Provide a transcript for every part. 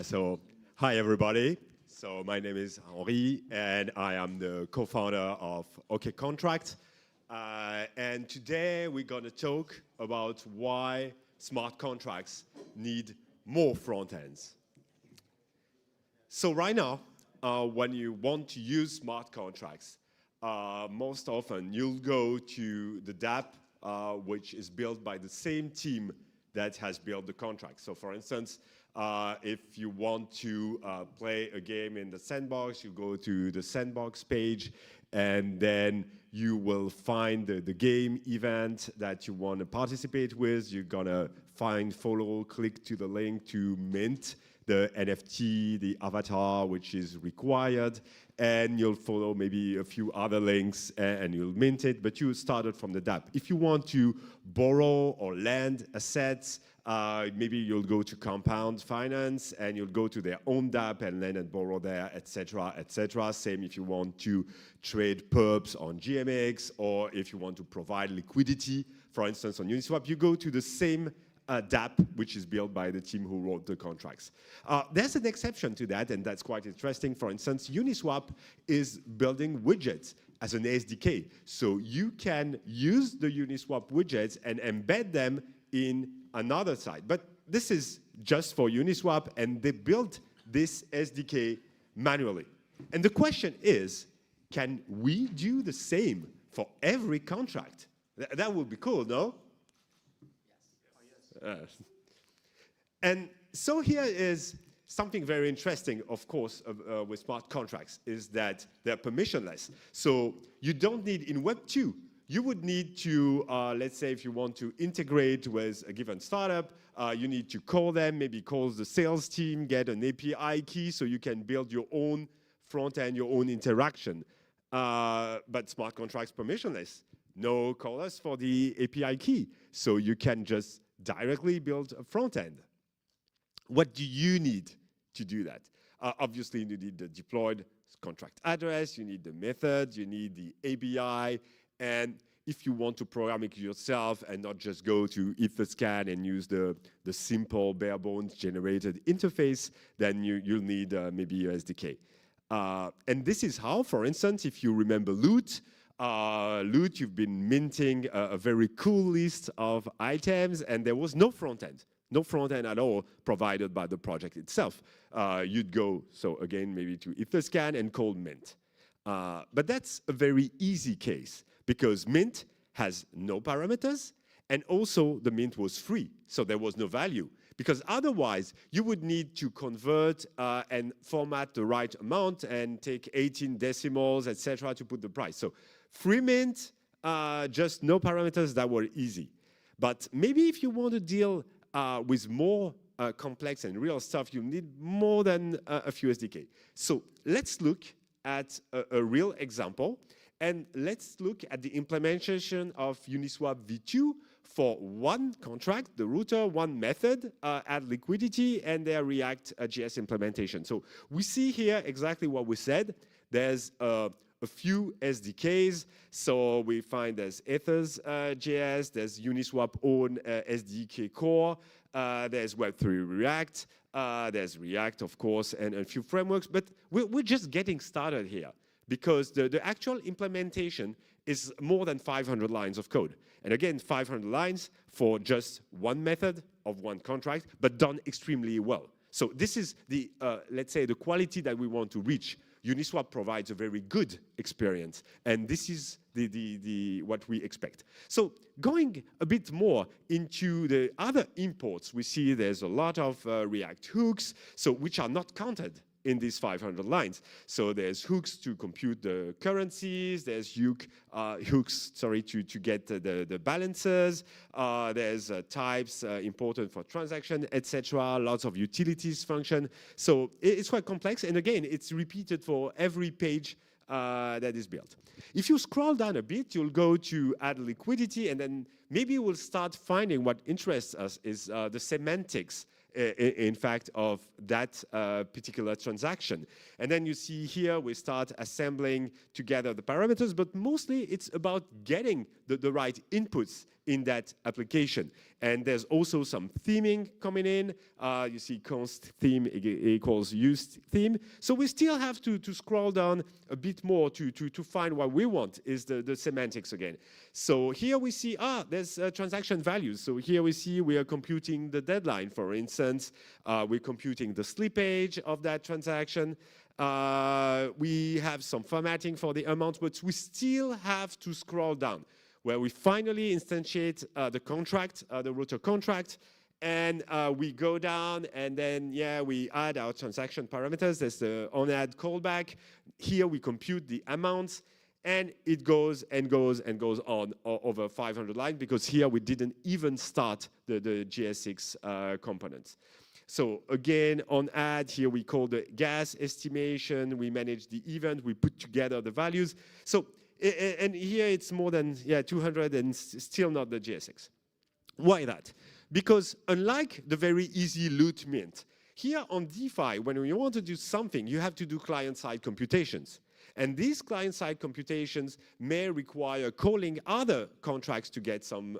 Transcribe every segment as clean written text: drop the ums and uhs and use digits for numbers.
So hi everybody. So my name is Henri and I am the co-founder of OKcontract. And today we're going to talk about why smart contracts need more front ends. So right now, when you want to use smart contracts, most often you'll go to the dApp, which is built by the same team that has built the contract. So for instance, if you want to play a game in the sandbox, you go to the sandbox page, and then you will find the game event that you want to participate with. You're gonna find, follow, click to the link to mint the NFT, the avatar, which is required, and you'll follow maybe a few other links and you'll mint it, but you started from the dApp. If you want to borrow or lend assets, maybe you'll go to Compound Finance and you'll go to their own dApp and lend and borrow there, etc., etc. Same if you want to trade perps on GMX, or if you want to provide liquidity, for instance, on Uniswap, you go to the same dApp, which is built by the team who wrote the contracts. There's an exception to that, and that's quite interesting. For instance, Uniswap is building widgets as an SDK. So you can use the Uniswap widgets and embed them in another site. But this is just for Uniswap, and they built this SDK manually. And the question is, can we do the same for every contract? That would be cool, no? And so here is something very interesting, of course, with smart contracts, is that they're permissionless. So you don't need, in Web 2, you would need to, let's say if you want to integrate with a given startup, you need to call them, maybe call the sales team, get an API key so you can build your own front end, your own interaction. But smart contracts permissionless. No call us for the API key. So you can just directly build a front end. What do you need to do that? Obviously, you need the deployed contract address, you need the method, you need the ABI, and if you want to program it yourself and not just go to EthCC and use the simple bare bones generated interface, then you'll need maybe a SDK. And this is how, for instance, if you remember Loot, you've been minting a very cool list of items, and there was no front end at all provided by the project itself. You'd go, so again, maybe to EthCC and call mint. But that's a very easy case, because mint has no parameters, and also the mint was free, so there was no value. Because otherwise, you would need to convert and format the right amount and take 18 decimals, etc., to put the price. So free mint, just no parameters, that were easy. But maybe if you want to deal with more complex and real stuff, you need more than a few SDK. So let's look at a real example, and let's look at the implementation of Uniswap v2 for one contract, the router, one method, add liquidity, and their React.js implementation. So we see here exactly what we said. There's a few SDKs. So we find there's Ethers.js, there's Uniswap own SDK core, there's Web3 React, there's React, of course, and a few frameworks. But we're just getting started here, because the actual implementation is more than 500 lines of code. And again, 500 lines for just one method of one contract, but done extremely well. So this is the, let's say, the quality that we want to reach. Uniswap provides a very good experience, and this is what we expect. So going a bit more into the other imports, we see there's a lot of React hooks, so which are not counted in these 500 lines. So there's hooks to compute the currencies, there's hooks to get the balances, there's types important for transaction, etc., lots of utilities function. So it's quite complex, and again, it's repeated for every page that is built. If you scroll down a bit, you'll go to add liquidity, and then maybe we'll start finding what interests us is the semantics, in fact, of that particular transaction. And then you see here we start assembling together the parameters, but mostly it's about getting the right inputs in that application. And there's also some theming coming in. You see const theme equals used theme. So we still have to scroll down a bit more to find what we want is the semantics again. So here we see, there's transaction values. So here we see we are computing the deadline, for instance. We're computing the slippage of that transaction. We have some formatting for the amount, but we still have to scroll down where we finally instantiate the contract, the router contract, and we go down and then, we add our transaction parameters. There's the on-add callback. Here we compute the amounts, and it goes and goes and goes on over 500 lines because here we didn't even start the JS6 components. So again, on add, here we call the gas estimation, we manage the event, we put together the values. So, and here it's more than 200 and still not the JS6. Why that? Because unlike the very easy loot mint, here on DeFi, when you want to do something, you have to do client-side computations. And these client-side computations may require calling other contracts to get some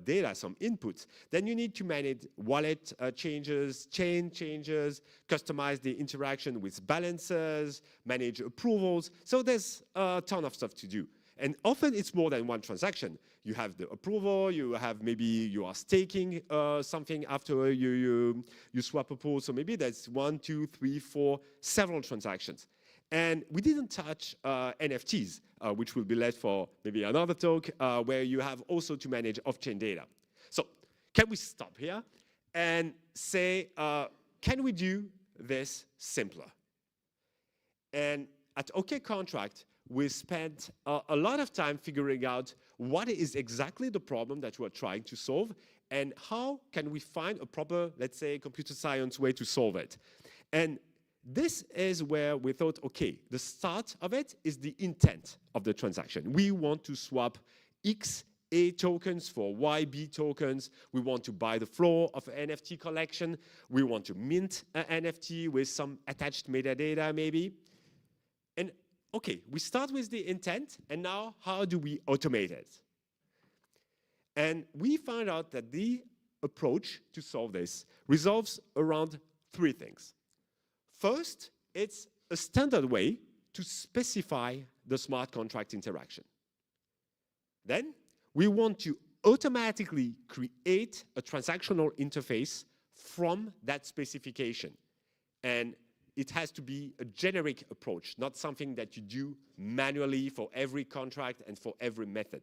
data, some inputs. Then you need to manage wallet changes, chain changes, customize the interaction with balances, manage approvals. So there's a ton of stuff to do. And often it's more than one transaction. You have the approval, you have maybe you are staking something after you swap a pool. So maybe that's 1, 2, 3, 4, several transactions. And we didn't touch NFTs, which will be left for maybe another talk, where you have also to manage off-chain data. So can we stop here and say, can we do this simpler? And at OKcontract, we spent a lot of time figuring out what is exactly the problem that we're trying to solve and how can we find a proper, let's say, computer science way to solve it. And this is where we thought, okay, the start of it is the intent of the transaction. We want to swap X A tokens for YB tokens. We want to buy the floor of an NFT collection. We want to mint an NFT with some attached metadata maybe. And okay, we start with the intent, and now how do we automate it? And we found out that the approach to solve this resolves around 3 things. First, it's a standard way to specify the smart contract interaction. Then, we want to automatically create a transactional interface from that specification. And it has to be a generic approach, not something that you do manually for every contract and for every method.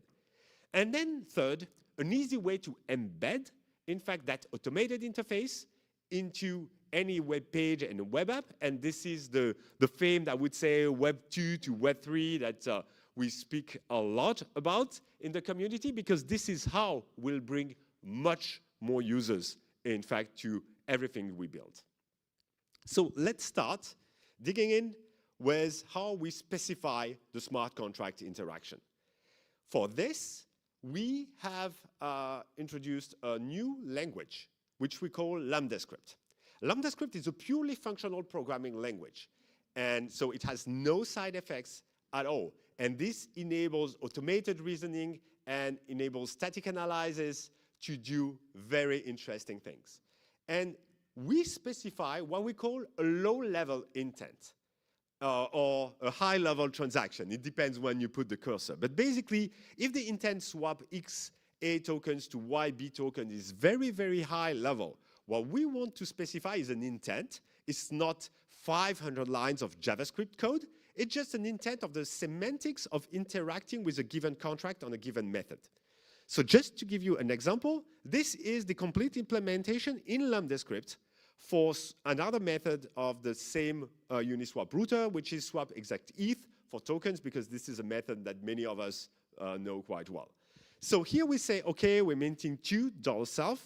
And then third, an easy way to embed, in fact, that automated interface into any web page and a web app. And this is the famed, I would say, Web 2 to Web 3 that we speak a lot about in the community, because this is how we'll bring much more users, in fact, to everything we build. So let's start digging in with how we specify the smart contract interaction. For this, we have introduced a new language, which we call Lambda script. Lambda script is a purely functional programming language. And so it has no side effects at all. And this enables automated reasoning and enables static analysis to do very interesting things. And we specify what we call a low-level intent or a high-level transaction. It depends when you put the cursor. But basically, if the intent swap X A tokens to YB token is very, very high level, what we want to specify is an intent. It's not 500 lines of JavaScript code. It's just an intent of the semantics of interacting with a given contract on a given method. So just to give you an example, this is the complete implementation in Lambda script for another method of the same Uniswap router, which is swap exact ETH for tokens, because this is a method that many of us know quite well. So here we say, okay, we're minting $2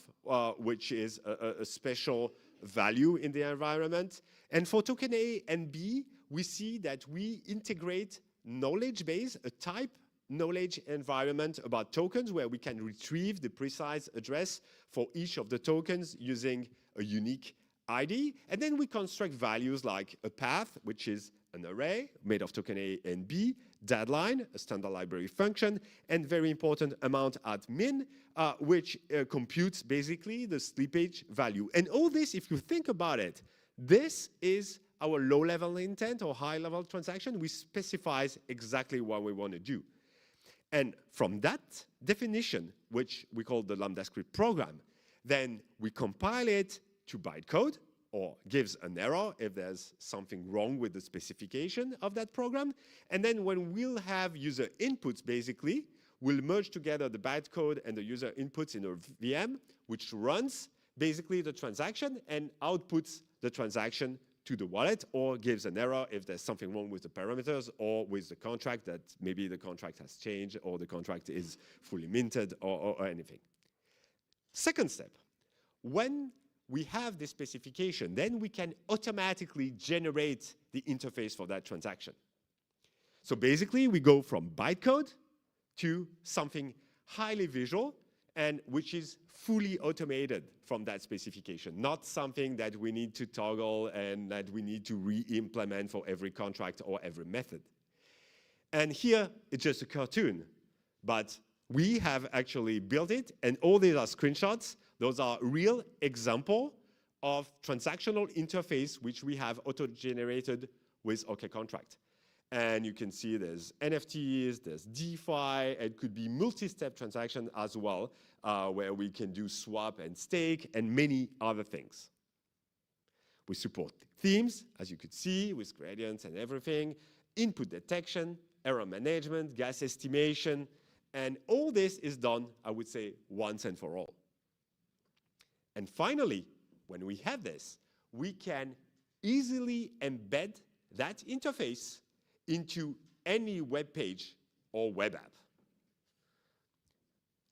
which is a special value in the environment. And for token A and B, we see that we integrate knowledge base, a type knowledge environment about tokens where we can retrieve the precise address for each of the tokens using a unique ID. And then we construct values like a path, which is an array made of token A and B, deadline, a standard library function, and very important amount at min, which computes basically the slippage value. And all this, if you think about it, this is our low-level intent or high-level transaction. We specify exactly what we want to do. And from that definition, which we call the Lambda script program, then we compile it to bytecode, or gives an error if there's something wrong with the specification of that program. And then when we'll have user inputs, basically, we'll merge together the bytecode and the user inputs in a VM, which runs basically the transaction and outputs the transaction to the wallet, or gives an error if there's something wrong with the parameters or with the contract, that maybe the contract has changed or the contract is fully minted or anything. Second step, when we have this specification, then we can automatically generate the interface for that transaction. So basically, we go from bytecode to something highly visual and which is fully automated from that specification, not something that we need to toggle and that we need to re-implement for every contract or every method. And here, it's just a cartoon, but we have actually built it, and all these are screenshots. Those are real example of transactional interface which we have auto-generated with OKcontract. And you can see there's NFTs, there's DeFi, it could be multi-step transaction as well, where we can do swap and stake and many other things. We support themes, as you could see, with gradients and everything, input detection, error management, gas estimation, and all this is done, I would say, once and for all. And finally, when we have this, we can easily embed that interface into any web page or web app.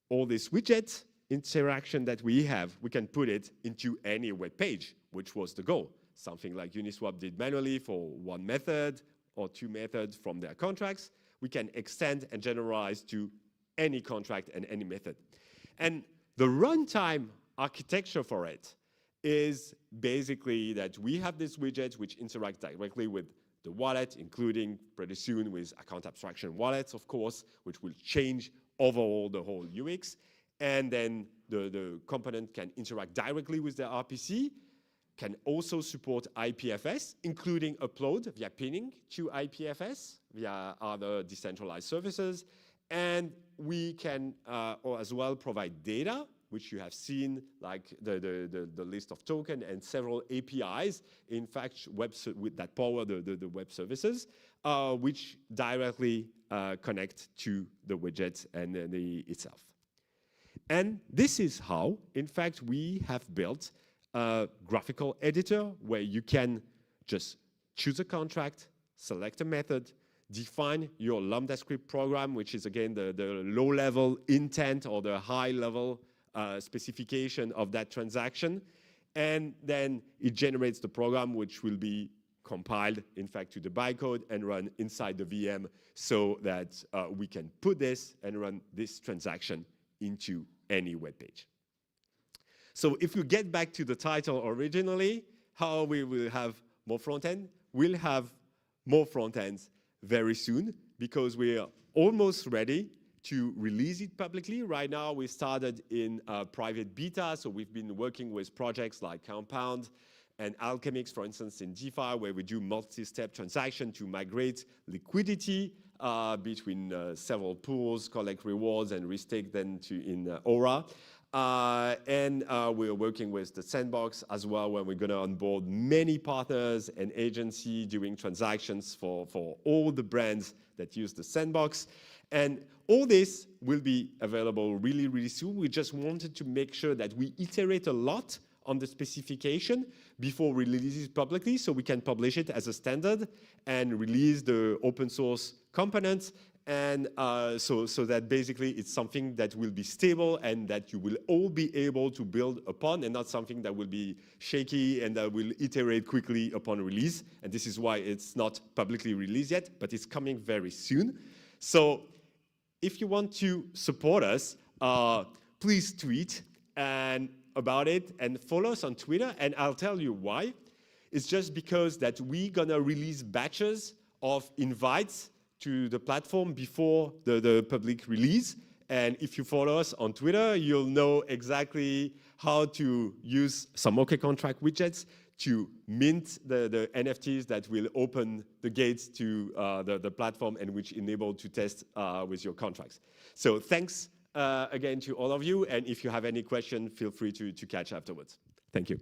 All this widget interaction that we have, we can put it into any web page, which was the goal. Something like Uniswap did manually for one method or two methods from their contracts. We can extend and generalize to any contract and any method. And the runtime architecture for it is basically that we have this widget which interact directly with the wallet, including pretty soon with account abstraction wallets, of course, which will change overall the whole UX. And then the component can interact directly with the RPC, can also support IPFS, including upload via pinning to IPFS via other decentralized services. And we can as well provide data, which you have seen, like the list of tokens and several APIs, in fact, that power the web services, which directly connect to the widget and itself. And this is how, in fact, we have built a graphical editor where you can just choose a contract, select a method, define your Lambda script program, which is, again, the low-level intent or the high-level specification of that transaction, and then it generates the program which will be compiled, in fact, to the bytecode and run inside the VM so that we can put this and run this transaction into any web page. So if you get back to the title originally, how we will have more front-end, we'll have more front-ends very soon because we are almost ready to release it publicly. Right now, we started in private beta, so we've been working with projects like Compound and Alchemix, for instance, in DeFi, where we do multi-step transaction to migrate liquidity between several pools, collect rewards, and restake them in Aura. And we're working with the Sandbox as well, where we're going to onboard many partners and agencies doing transactions for all the brands that use the Sandbox. And all this will be available really, really soon. We just wanted to make sure that we iterate a lot on the specification before we release it publicly, so we can publish it as a standard and release the open source components, and so that basically it's something that will be stable and that you will all be able to build upon, and not something that will be shaky and that will iterate quickly upon release. And this is why it's not publicly released yet, but it's coming very soon. So if you want to support us, please tweet about it and follow us on Twitter, and I'll tell you why. It's just because that we're gonna release batches of invites to the platform before the public release. And if you follow us on Twitter, you'll know exactly how to use some OKcontract widgets to mint the NFTs that will open the gates to the platform and which enable to test with your contracts. So thanks again to all of you. And if you have any question, feel free to catch afterwards. Thank you.